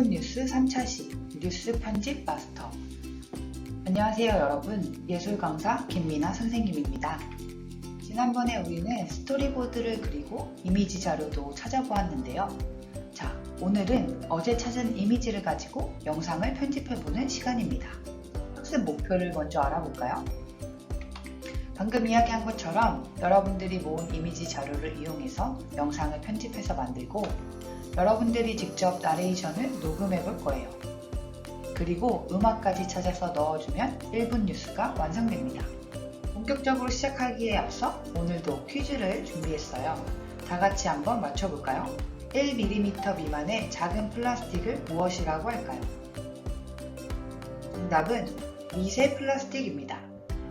1분 뉴스 3차시 뉴스 편집 마스터. 안녕하세요 여러분, 예술 강사 김미나 선생님입니다. 지난번에 우리는 스토리보드를 그리고 이미지 자료도 찾아보았는데요. 자, 오늘은 어제 찾은 이미지를 가지고 영상을 편집해보는 시간입니다. 학습 목표를 먼저 알아볼까요? 방금 이야기한 것처럼 여러분들이 모은 이미지 자료를 이용해서 영상을 편집해서 만들고 여러분들이 직접 나레이션을 녹음해 볼 거예요. 그리고 음악까지 찾아서 넣어주면 1분 뉴스가 완성됩니다. 본격적으로 시작하기에 앞서 오늘도 퀴즈를 준비했어요. 다 같이 한번 맞춰볼까요? 1mm 미만의 작은 플라스틱을 무엇이라고 할까요? 정답은 미세 플라스틱입니다.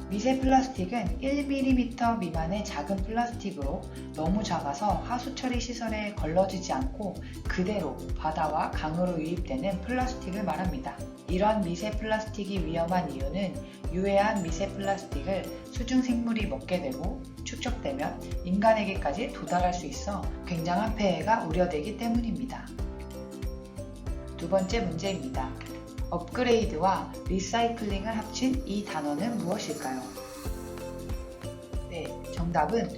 미세 플라스틱은 1mm 미만의 작은 플라스틱으로 너무 작아서 하수 처리 시설에 걸러지지 않고 그대로 바다와 강으로 유입되는 플라스틱을 말합니다. 이런 미세 플라스틱이 위험한 이유는 유해한 미세 플라스틱을 수중 생물이 먹게 되고 축적되면 인간에게까지 도달할 수 있어 굉장한 폐해가 우려되기 때문입니다. 두 번째 문제입니다. 업그레이드와 리사이클링을 합친 이 단어는 무엇일까요? 네, 정답은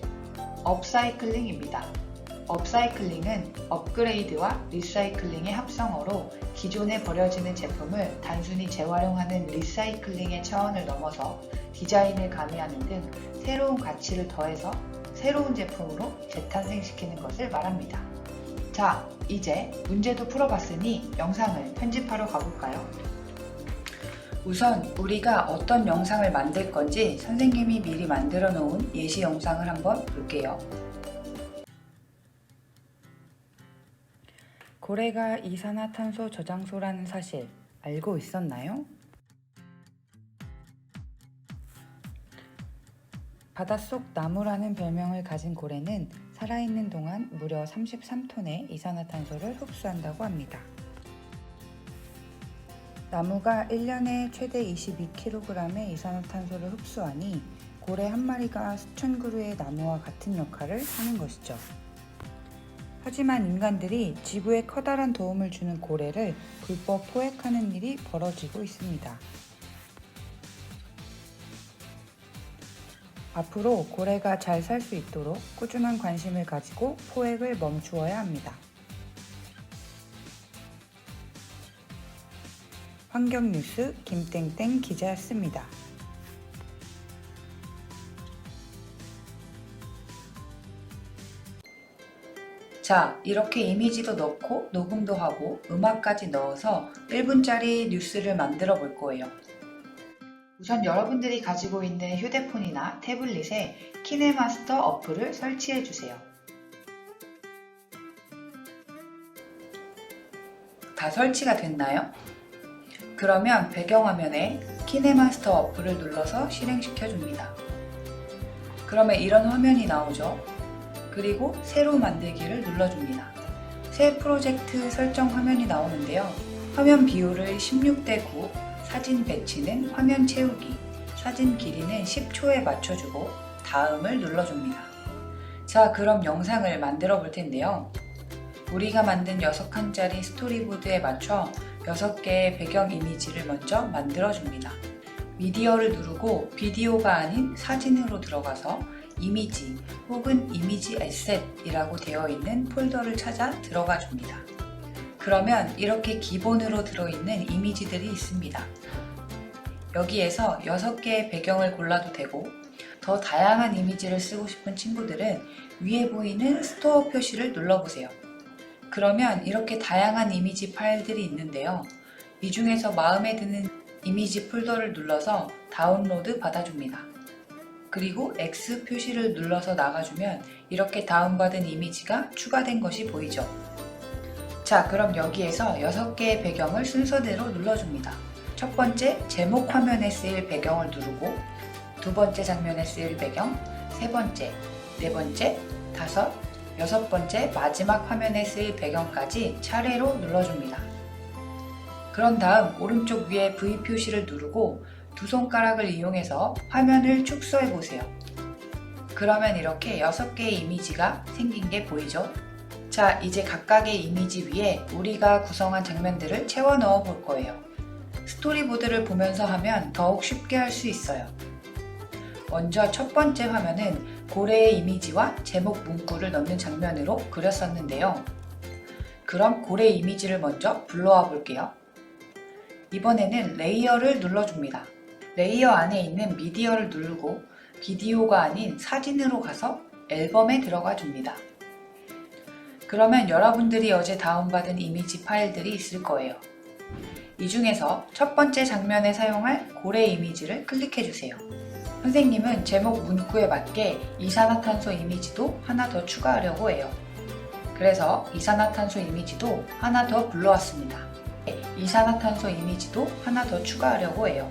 업사이클링입니다. 업사이클링은 업그레이드와 리사이클링의 합성어로 기존에 버려지는 제품을 단순히 재활용하는 리사이클링의 차원을 넘어서 디자인을 가미하는 등 새로운 가치를 더해서 새로운 제품으로 재탄생시키는 것을 말합니다. 자, 이제 문제도 풀어봤으니 영상을 편집하러 가볼까요? 우선 우리가 어떤 영상을 만들 건지 선생님이 미리 만들어 놓은 예시 영상을 한번 볼게요. 고래가 이산화탄소 저장소라는 사실 알고 있었나요? 바닷속 나무라는 별명을 가진 고래는 살아있는 동안 무려 33톤의 이산화탄소를 흡수한다고 합니다. 나무가 1년에 최대 22kg의 이산화탄소를 흡수하니 고래 한 마리가 수천 그루의 나무와 같은 역할을 하는 것이죠. 하지만 인간들이 지구에 커다란 도움을 주는 고래를 불법 포획하는 일이 벌어지고 있습니다. 앞으로 고래가 잘 살 수 있도록 꾸준한 관심을 가지고 포획을 멈추어야 합니다. 환경뉴스 김땡땡 기자였습니다. 자, 이렇게 이미지도 넣고 녹음도 하고 음악까지 넣어서 1분짜리 뉴스를 만들어 볼 거예요. 우선 여러분들이 가지고 있는 휴대폰이나 태블릿에 키네마스터 어플을 설치해 주세요. 다 설치가 됐나요? 그러면 배경화면에 키네마스터 어플을 눌러서 실행시켜 줍니다. 그러면 이런 화면이 나오죠. 그리고 새로 만들기를 눌러줍니다. 새 프로젝트 설정 화면이 나오는데요. 화면 비율을 16:9, 사진 배치는 화면 채우기, 사진 길이는 10초에 맞춰주고 다음을 눌러줍니다. 자, 그럼 영상을 만들어 볼 텐데요. 우리가 만든 6칸짜리 스토리보드에 맞춰 6개의 배경 이미지를 먼저 만들어 줍니다. 미디어를 누르고 비디오가 아닌 사진으로 들어가서 이미지 혹은 이미지 에셋이라고 되어 있는 폴더를 찾아 들어가 줍니다. 그러면 이렇게 기본으로 들어있는 이미지들이 있습니다. 여기에서 6개의 배경을 골라도 되고 더 다양한 이미지를 쓰고 싶은 친구들은 위에 보이는 스토어 표시를 눌러보세요. 그러면 이렇게 다양한 이미지 파일들이 있는데요. 이 중에서 마음에 드는 이미지 폴더를 눌러서 다운로드 받아줍니다. 그리고 X 표시를 눌러서 나가주면 이렇게 다운받은 이미지가 추가된 것이 보이죠. 자, 그럼 여기에서 6개의 배경을 순서대로 눌러줍니다. 첫 번째 제목 화면에 쓰일 배경을 누르고 두 번째 장면에 쓰일 배경, 세 번째, 네 번째, 다섯, 여섯 번째 마지막 화면에 쓰일 배경까지 차례로 눌러줍니다. 그런 다음 오른쪽 위에 V 표시를 누르고 두 손가락을 이용해서 화면을 축소해 보세요. 그러면 이렇게 6개의 이미지가 생긴 게 보이죠? 자, 이제 각각의 이미지 위에 우리가 구성한 장면들을 채워 넣어 볼 거예요. 스토리보드를 보면서 하면 더욱 쉽게 할 수 있어요. 먼저 첫 번째 화면은 고래의 이미지와 제목 문구를 넣는 장면으로 그렸었는데요. 그럼 고래 이미지를 먼저 불러와 볼게요. 이번에는 레이어를 눌러줍니다. 레이어 안에 있는 미디어를 누르고 비디오가 아닌 사진으로 가서 앨범에 들어가 줍니다. 그러면 여러분들이 어제 다운받은 이미지 파일들이 있을 거예요. 이 중에서 첫 번째 장면에 사용할 고래 이미지를 클릭해 주세요. 선생님은 제목 문구에 맞게 이산화탄소 이미지도 하나 더 추가하려고 해요. 그래서 이산화탄소 이미지도 하나 더 불러왔습니다. 이산화탄소 이미지도 하나 더 추가하려고 해요.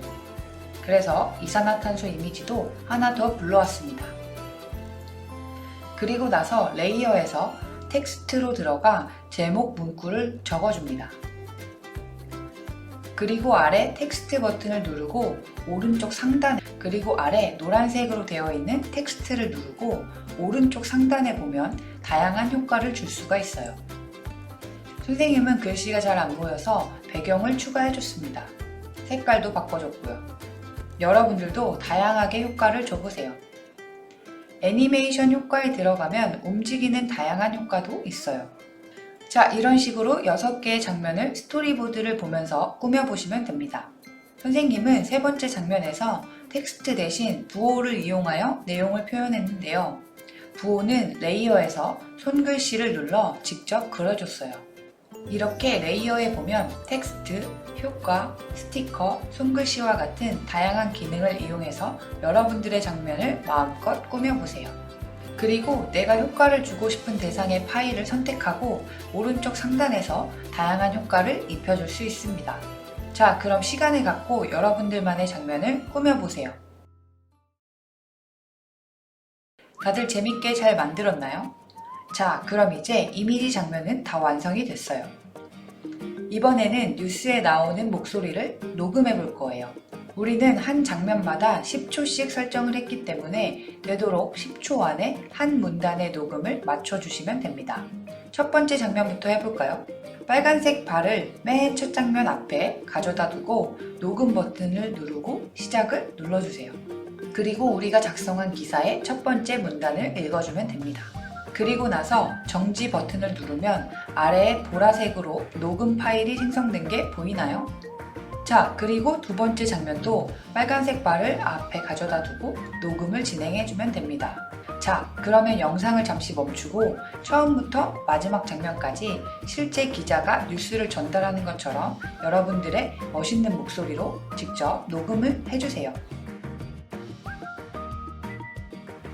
그래서 이산화탄소 이미지도 하나 더 불러왔습니다. 그리고 나서 레이어에서 텍스트로 들어가 제목 문구를 적어줍니다. 그리고 아래 텍스트 버튼을 누르고 오른쪽 상단, 그리고 아래 노란색으로 되어 있는 텍스트를 누르고 오른쪽 상단에 보면 다양한 효과를 줄 수가 있어요. 선생님은 글씨가 잘 안 보여서 배경을 추가해줬습니다. 색깔도 바꿔줬고요. 여러분들도 다양하게 효과를 줘보세요. 애니메이션 효과에 들어가면 움직이는 다양한 효과도 있어요. 자, 이런 식으로 6개의 장면을 스토리보드를 보면서 꾸며보시면 됩니다. 선생님은 세 번째 장면에서 텍스트 대신 부호를 이용하여 내용을 표현했는데요. 부호는 레이어에서 손글씨를 눌러 직접 그려줬어요. 이렇게 레이어에 보면 텍스트, 효과, 스티커, 손글씨와 같은 다양한 기능을 이용해서 여러분들의 장면을 마음껏 꾸며보세요. 그리고 내가 효과를 주고 싶은 대상의 파일을 선택하고 오른쪽 상단에서 다양한 효과를 입혀줄 수 있습니다. 자, 그럼 시간을 갖고 여러분들만의 장면을 꾸며보세요. 다들 재밌게 잘 만들었나요? 자, 그럼 이제 이미지 장면은 다 완성이 됐어요. 이번에는 뉴스에 나오는 목소리를 녹음해 볼 거예요. 우리는 한 장면마다 10초씩 설정을 했기 때문에 되도록 10초 안에 한 문단의 녹음을 맞춰주시면 됩니다. 첫 번째 장면부터 해볼까요? 빨간색 발을 맨 첫 장면 앞에 가져다 두고 녹음 버튼을 누르고 시작을 눌러주세요. 그리고 우리가 작성한 기사의 첫 번째 문단을 읽어주면 됩니다. 그리고 나서 정지 버튼을 누르면 아래에 보라색으로 녹음 파일이 생성된 게 보이나요? 자, 그리고 두 번째 장면도 빨간색 바를 앞에 가져다 두고 녹음을 진행해주면 됩니다. 자, 그러면 영상을 잠시 멈추고 처음부터 마지막 장면까지 실제 기자가 뉴스를 전달하는 것처럼 여러분들의 멋있는 목소리로 직접 녹음을 해주세요.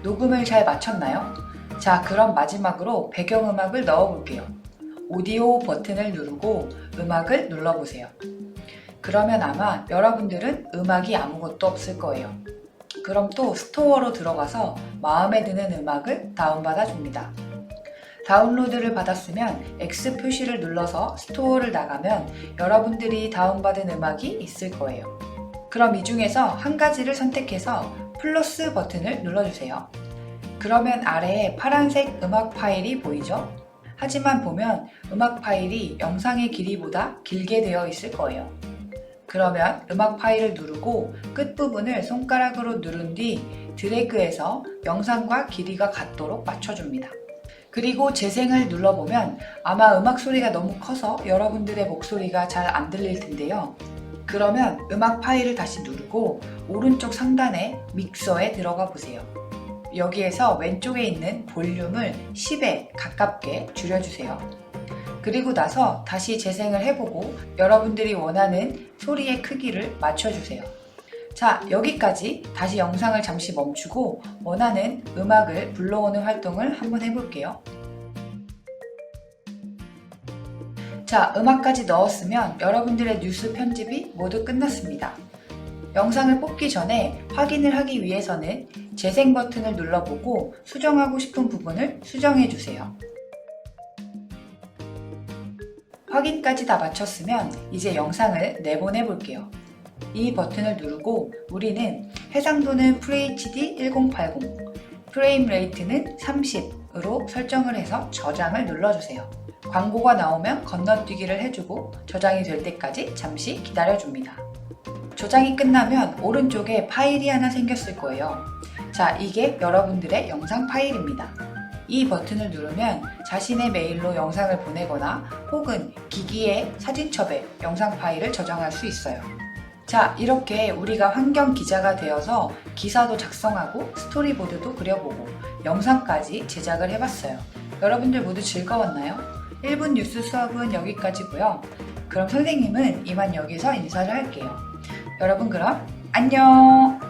녹음을 잘 마쳤나요? 자, 그럼 마지막으로 배경음악을 넣어볼게요. 오디오 버튼을 누르고 음악을 눌러보세요. 그러면 아마 여러분들은 음악이 아무것도 없을 거예요. 그럼 또 스토어로 들어가서 마음에 드는 음악을 다운받아 줍니다. 다운로드를 받았으면 X 표시를 눌러서 스토어를 나가면 여러분들이 다운받은 음악이 있을 거예요. 그럼 이 중에서 한 가지를 선택해서 플러스 버튼을 눌러주세요. 그러면 아래에 파란색 음악 파일이 보이죠? 하지만 보면 음악 파일이 영상의 길이보다 길게 되어 있을 거예요. 그러면 음악 파일을 누르고 끝부분을 손가락으로 누른 뒤 드래그해서 영상과 길이가 같도록 맞춰줍니다. 그리고 재생을 눌러보면 아마 음악 소리가 너무 커서 여러분들의 목소리가 잘 안 들릴 텐데요. 그러면 음악 파일을 다시 누르고 오른쪽 상단에 믹서에 들어가 보세요. 여기에서 왼쪽에 있는 볼륨을 10에 가깝게 줄여주세요. 그리고 나서 다시 재생을 해보고 여러분들이 원하는 소리의 크기를 맞춰주세요. 자, 여기까지 다시 영상을 잠시 멈추고 원하는 음악을 불러오는 활동을 한번 해볼게요. 자, 음악까지 넣었으면 여러분들의 뉴스 편집이 모두 끝났습니다. 영상을 뽑기 전에 확인을 하기 위해서는 재생 버튼을 눌러보고 수정하고 싶은 부분을 수정해주세요. 확인까지 다 마쳤으면 이제 영상을 내보내 볼게요. 이 버튼을 누르고 우리는 해상도는 FHD 1080, 프레임 레이트는 30으로 설정을 해서 저장을 눌러주세요. 광고가 나오면 건너뛰기를 해주고 저장이 될 때까지 잠시 기다려줍니다. 저장이 끝나면 오른쪽에 파일이 하나 생겼을 거예요. 자, 이게 여러분들의 영상 파일입니다. 이 버튼을 누르면 자신의 메일로 영상을 보내거나 혹은 기기의 사진첩에 영상 파일을 저장할 수 있어요. 자, 이렇게 우리가 환경 기자가 되어서 기사도 작성하고 스토리보드도 그려보고 영상까지 제작을 해봤어요. 여러분들 모두 즐거웠나요? 1분 뉴스 수업은 여기까지고요. 그럼 선생님은 이만 여기서 인사를 할게요. 여러분 그럼 안녕!